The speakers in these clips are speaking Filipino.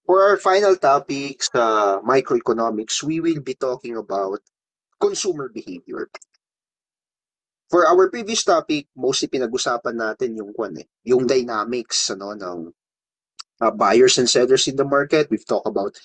For our final topic sa microeconomics, we will be talking about consumer behavior. For our previous topic, mostly pinag-usapan natin yung dynamics ng buyers and sellers in the market. We've talked about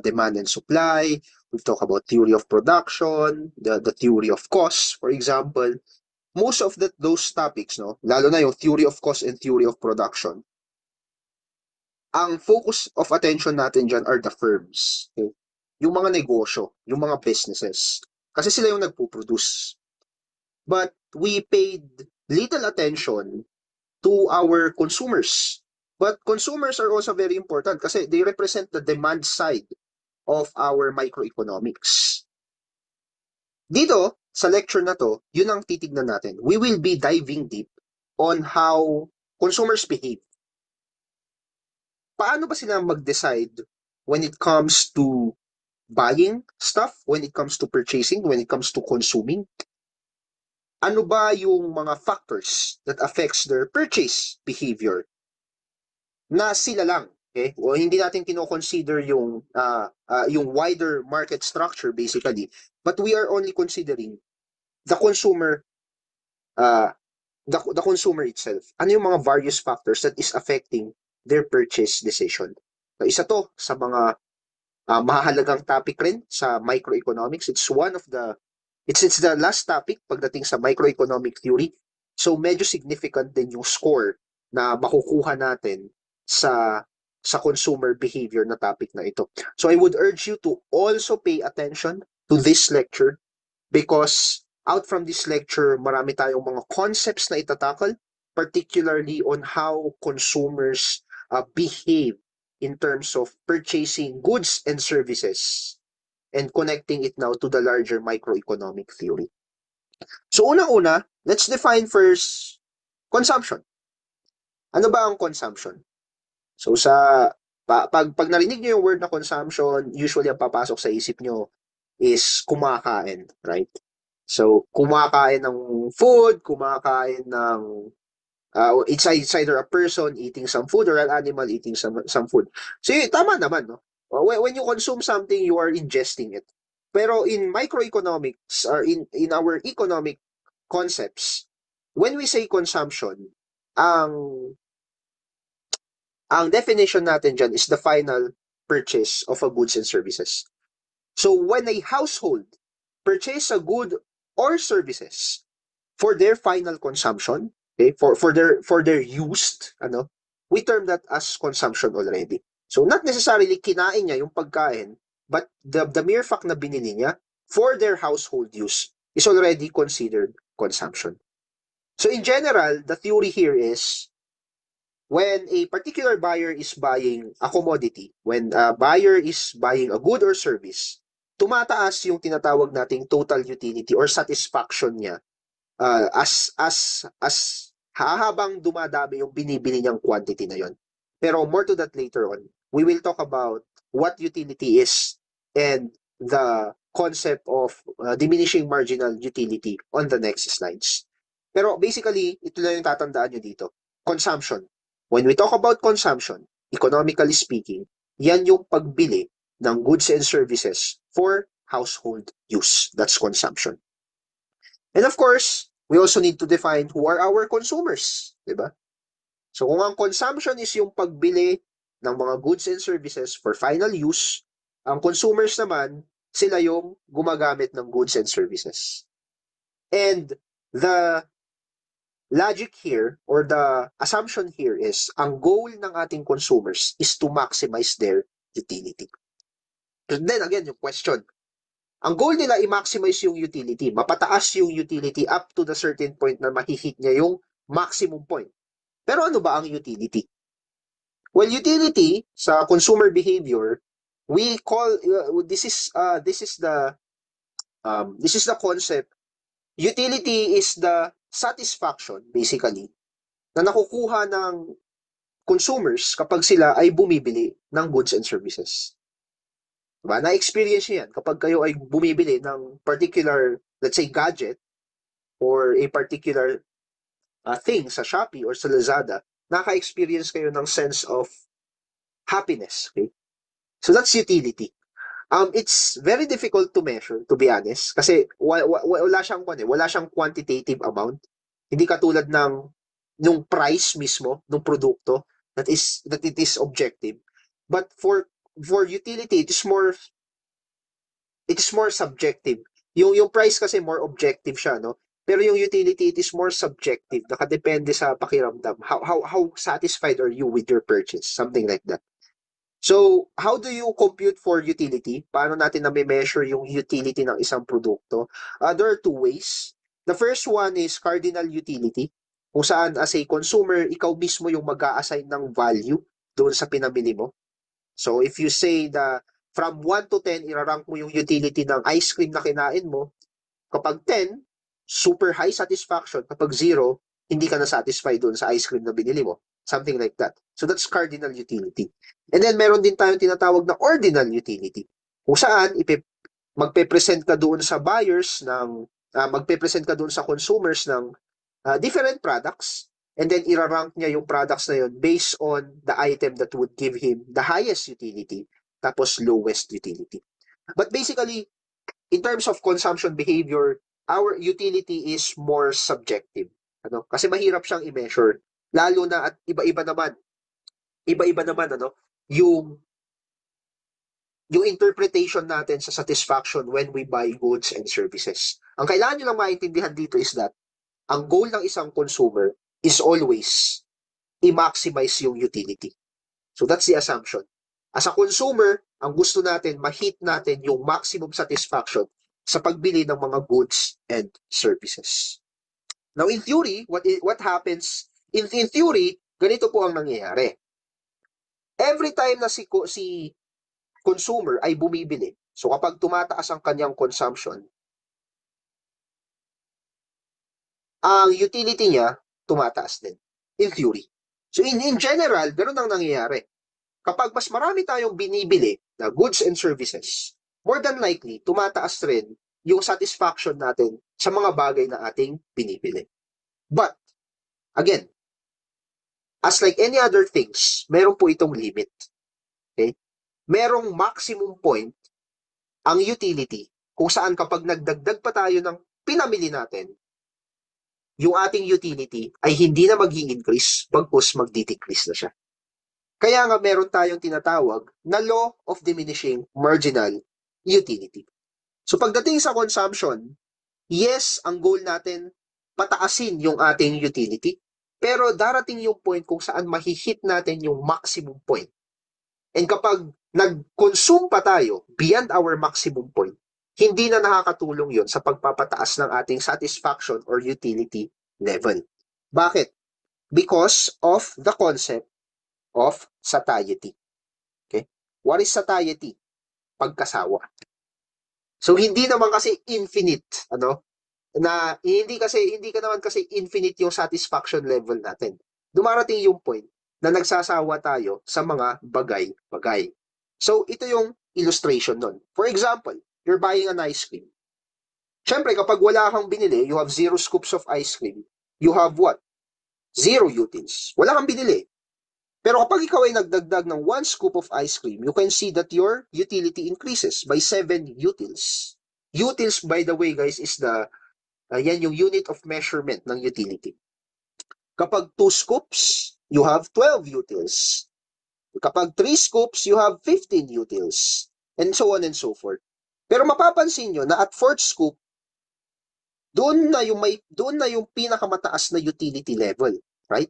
demand and supply. We've talked about theory of production, the theory of cost, for example. Most of those topics, no, lalo na yung theory of cost and theory of production, ang focus of attention natin dyan are the firms. Okay? Yung mga negosyo, yung mga businesses. Kasi sila yung nagpo-produce. But we paid little attention to our consumers. But consumers are also very important kasi they represent the demand side of our microeconomics. Dito, sa lecture na to, yun ang titignan natin. We will be diving deep on how consumers behave. Paano ba sila mag-decide when it comes to buying stuff, when it comes to purchasing, when it comes to consuming? Ano ba yung mga factors that affects their purchase behavior na sila lang, okay? O hindi natin kino-consider yung wider market structure basically, but we are only considering the consumer uh, the consumer itself. Ano yung mga various factors that is affecting their purchase decision? So, isa to sa mga mahalagang topic rin sa microeconomics. It's the last topic pagdating sa microeconomic theory. So medyo significant din yung score na makukuha natin sa consumer behavior na topic na ito. So I would urge you to also pay attention to this lecture because out from this lecture, marami tayong mga concepts na itatakal, particularly on how consumers behave in terms of purchasing goods and services and connecting it now to the larger microeconomic theory. So unang-una, let's define first consumption. Ano ba ang consumption? So pag narinig niyo yung word na consumption, usually ang papasok sa isip niyo is kumakain, right? So kumakain ng food, kumakain ng it's either a person eating some food or an animal eating some food. So tama naman, no? When you consume something, you are ingesting it. Pero in microeconomics or in our economic concepts, when we say consumption, ang ang definition natin dyan is the final purchase of a goods and services. So when a household purchase a good or services for their final consumption, okay, for their used, we term that as consumption already. So not necessarily kinain niya yung pagkain, but the mere fact na binili niya for their household use is already considered consumption. So in general, the theory here is when a particular buyer is buying a commodity, when a buyer is buying a good or service, tumataas yung tinatawag nating total utility or satisfaction niya as habang dumadami yung binibili niyang quantity na yon. Pero more to that later on. We will talk about what utility is and the concept of diminishing marginal utility on the next slides. Pero basically, ito lang yung tatandaan nyo dito. Consumption. When we talk about consumption, economically speaking, yan yung pagbili ng goods and services for household use. That's consumption. And of course, we also need to define who are our consumers, di ba? So kung ang consumption is yung pagbili ng mga goods and services for final use, ang consumers naman, sila yung gumagamit ng goods and services. And the logic here or the assumption here is ang goal ng ating consumers is to maximize their utility. And then again, yung question, ang goal nila i-maximize yung utility, mapataas yung utility up to the certain point na mahihit niya yung maximum point. Pero ano ba ang utility? Well, utility sa consumer behavior, we call this is the concept. Utility is the satisfaction basically na nakukuha ng consumers kapag sila ay bumibili ng goods and services. Diba? Na-experience niyo yan kapag kayo ay bumibili ng particular, let's say, gadget or a particular thing sa Shopee or sa Lazada, naka-experience kayo ng sense of happiness. Okay? So that's utility. It's very difficult to measure, to be honest, kasi wala siyang quantitative amount. Hindi katulad ng nung price mismo ng produkto that it is objective. But for utility, it is more subjective. Yung price kasi more objective siya, no? Pero yung utility, it is more subjective. Nakadepende sa pakiramdam. How satisfied are you with your purchase? Something like that. So, how do you compute for utility? Paano natin na-measure yung utility ng isang produkto? There are two ways. The first one is cardinal utility, kung saan as a consumer, ikaw mismo yung mag-a-assign ng value doon sa pinamili mo. So, if you say na from 1 to 10, irarank mo yung utility ng ice cream na kinain mo, kapag 10, super high satisfaction. Kapag 0, hindi ka na satisfied doon sa ice cream na binili mo. Something like that. So that's cardinal utility. And then meron din tayong tinatawag na ordinal utility. Kung saan magpe-present ka doon sa buyers magpe-present ka doon sa consumers ng different products, and then irarank niya yung products na yun based on the item that would give him the highest utility, tapos lowest utility. But basically, in terms of consumption behavior, our utility is more subjective. Kasi mahirap siyang i-measure. Lalo na at iba-iba naman yung interpretation natin sa satisfaction when we buy goods and services. Ang kailangan nyo lang maintindihan dito is that ang goal ng isang consumer is always i-maximize yung utility. So that's the assumption. As a consumer, ang gusto natin, ma-hit natin yung maximum satisfaction sa pagbili ng mga goods and services. Now, in theory, what happens, in theory, ganito po ang nangyayari. Every time na si consumer ay bumibili, so kapag tumataas ang kanyang consumption, ang utility niya tumataas din, in theory. So in general, ganun ang nangyayari. Kapag mas marami tayong binibili na goods and services, more than likely, tumataas rin yung satisfaction natin sa mga bagay na ating binibili. But, again, as like any other things, meron po itong limit. Okay? Merong maximum point ang utility kung saan kapag nagdagdag pa tayo ng pinamili natin, yung ating utility ay hindi na mag-i-increase, bagkus mag-decrease na siya. Kaya nga meron tayong tinatawag na law of diminishing marginal utility. So pagdating sa consumption, yes, ang goal natin, pataasin yung ating utility, pero darating yung point kung saan mahihit natin yung maximum point. And kapag nag-consume pa tayo beyond our maximum point, hindi na nakakatulong yon sa pagpapataas ng ating satisfaction or utility level. Bakit? Because of the concept of satiety. Okay? What is satiety? Pagkasawa. So hindi naman kasi infinite, na hindi ka naman kasi infinite yung satisfaction level natin. Dumarating yung point na nagsasawa tayo sa mga bagay-bagay. So ito yung illustration nun. For example, you're buying an ice cream. Siyempre, kapag wala kang binili, you have 0 scoops of ice cream, you have what? 0 utils. Wala kang binili. Pero kapag ikaw ay nagdagdag ng 1 scoop of ice cream, you can see that your utility increases by 7 utils. Utils, by the way, guys, is yan yung unit of measurement ng utility. Kapag 2 scoops, you have 12 utils. Kapag 3 scoops, you have 15 utils. And so on and so forth. Pero mapapansin nyo na at 4th scoop, doon na yung pinakamataas na utility level, right?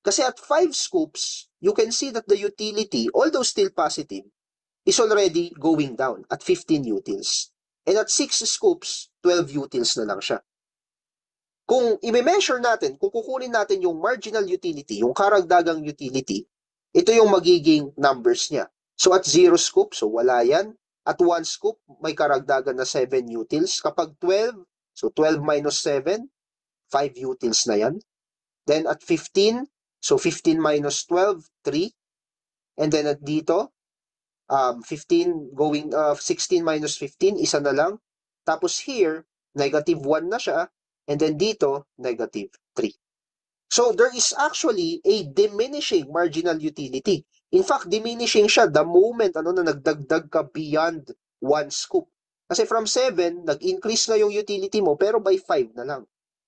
Kasi at 5 scoops, you can see that the utility, although still positive, is already going down at 15 utils. And at 6 scoops, 12 utils na lang siya. Kung i-measure natin, kung kukunin natin yung marginal utility, yung karagdagang utility, ito yung magiging numbers niya. So at 0 scoop, so wala yan. At 1 scoop, may karagdagan na 7 utils. Kapag 12, so 12 minus 7, 5 utils na yan. Then at 15, so 15 minus 12, 3. And then at dito, 16 minus 15, isa na lang. Tapos here, negative 1 na siya. And then dito, negative 3. So there is actually a diminishing marginal utility. In fact, diminishing siya the moment na nagdagdag ka beyond 1 scoop. Kasi from 7, nag-increase na yung utility mo, pero by 5 na lang.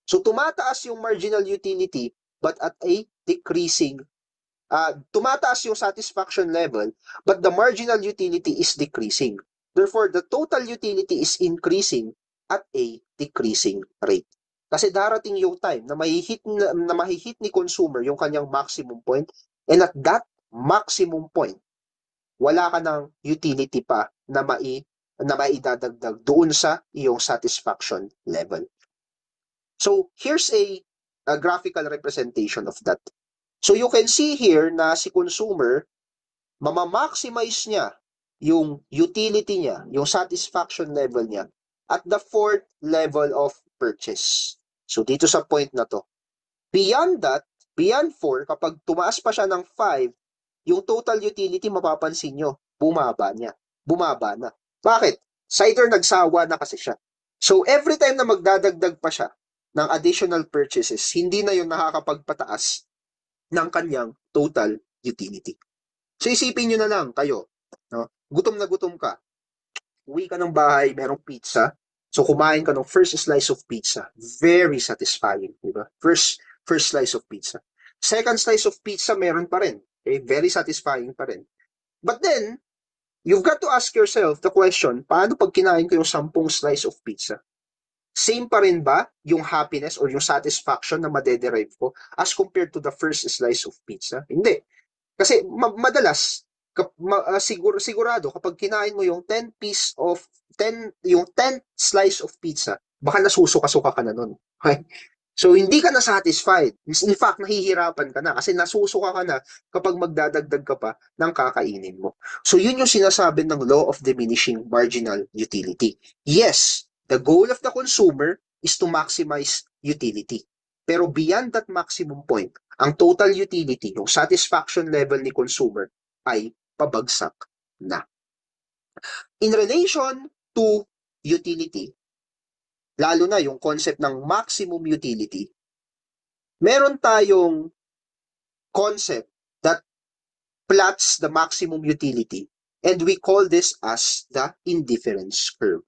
So, tumataas yung marginal utility, but at a decreasing, tumataas yung satisfaction level, but the marginal utility is decreasing. Therefore, the total utility is increasing at a decreasing rate. Kasi darating yung time na mahihit ni consumer yung kanyang maximum point, and at that maximum point, wala ka ng utility pa na maidadagdag doon sa iyong satisfaction level. So, here's a graphical representation of that. So, you can see here na si consumer, mamamaximize niya yung utility niya, yung satisfaction level niya, at the 4th level of purchase. So, dito sa point na to. Beyond that, beyond 4, kapag tumaas pa siya ng 5, yung total utility, mapapansin nyo, bumaba na. Bakit? It's either nagsawa na kasi siya. So, every time na magdadagdag pa siya ng additional purchases, hindi na yun nakakapagpataas ng kanyang total utility. So, isipin nyo na lang kayo, no? Gutom na gutom ka. Uwi ka ng bahay, merong pizza. So, kumain ka ng first slice of pizza. Very satisfying, di ba? First slice of pizza. Second slice of pizza, meron pa rin. Okay? Very satisfying pa rin. But then, you've got to ask yourself the question, paano pag kinain ko yung 10 slice of pizza? Same pa rin ba yung happiness or yung satisfaction na madederive ko as compared to the first slice of pizza? Hindi. Kasi madalas, sigurado kapag kinain mo yung 10 slice of pizza, baka nasusuka-suka ka na nun. Okay? So, hindi ka na satisfied. In fact, nahihirapan ka na kasi nasusuka ka na kapag magdadagdag ka pa ng kakainin mo. So, yun yung sinasabi ng law of diminishing marginal utility. Yes, the goal of the consumer is to maximize utility. Pero beyond that maximum point, ang total utility, yung satisfaction level ni consumer, ay pabagsak na. In relation to utility, lalo na yung concept ng maximum utility, meron tayong concept that plots the maximum utility, and we call this as the indifference curve.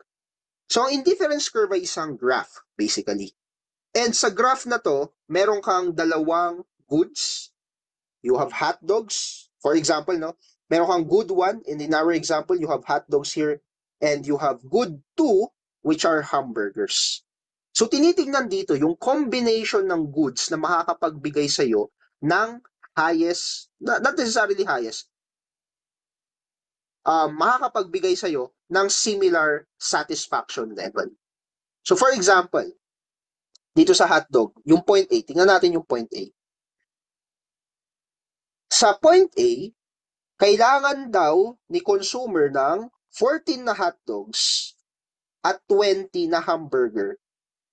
So, ang indifference curve ay isang graph, basically. And sa graph na to, meron kang dalawang goods. You have hot dogs. For example, no? Meron kang good 1, and in our example, you have hot dogs here, and you have good 2, which are hamburgers. So, tinitingnan dito yung combination ng goods na makakapagbigay sa'yo ng highest, not necessarily highest, makakapagbigay sa'yo ng similar satisfaction level. So, for example, dito sa hotdog, yung point A, tingnan natin yung point A. Sa point A, kailangan daw ni consumer ng 14 na hotdogs at 20 na hamburger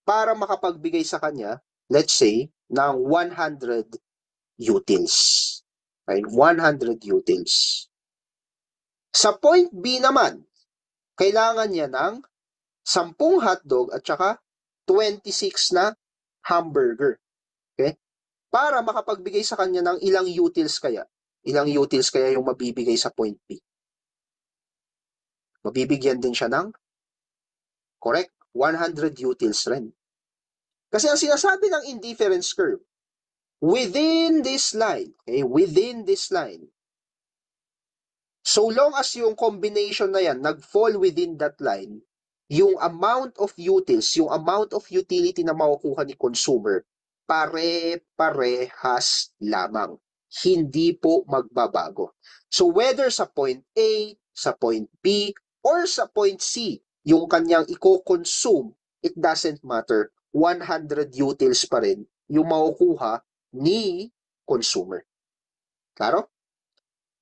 para makapagbigay sa kanya, let's say, ng 100 utils. Okay? 100 utils. Sa point B naman, kailangan niya ng 10 hotdog at saka 26 na hamburger. Okay? Para makapagbigay sa kanya ng ilang utils kaya? Ilang utils kaya yung mabibigay sa point B? Mabibigyan din siya ng, correct, 100 utils rin. Kasi ang sinasabi ng indifference curve, within this line, so long as yung combination na yan nag-fall within that line, yung amount of utils, yung amount of utility na makukuha ni consumer, pare-parehas lamang. Hindi po magbabago. So whether sa point A, sa point B, or sa point C, yung kanyang i-consume, it doesn't matter. 100 utils pa rin yung makukuha ni consumer. Klaro?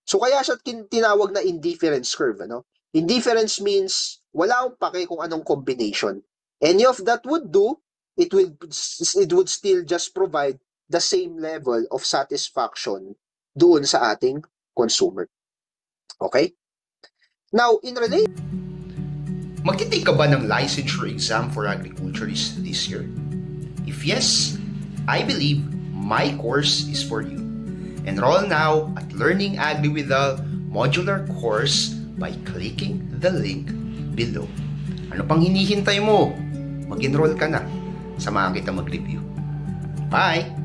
So kaya siya tinawag na indifference curve. Ano? Indifference means wala akong pake kung anong combination. Any of that would do, it would still just provide the same level of satisfaction doon sa ating consumer. Okay? Now, in relation, magti-take ka ba ng licensure exam for agriculturist this year? If yes, I believe my course is for you. Enroll now at Learning Agri Withal modular course by clicking the link below. Ano pang hinihintay mo? Mag-enroll ka na. Samahan kita mag-review. Bye!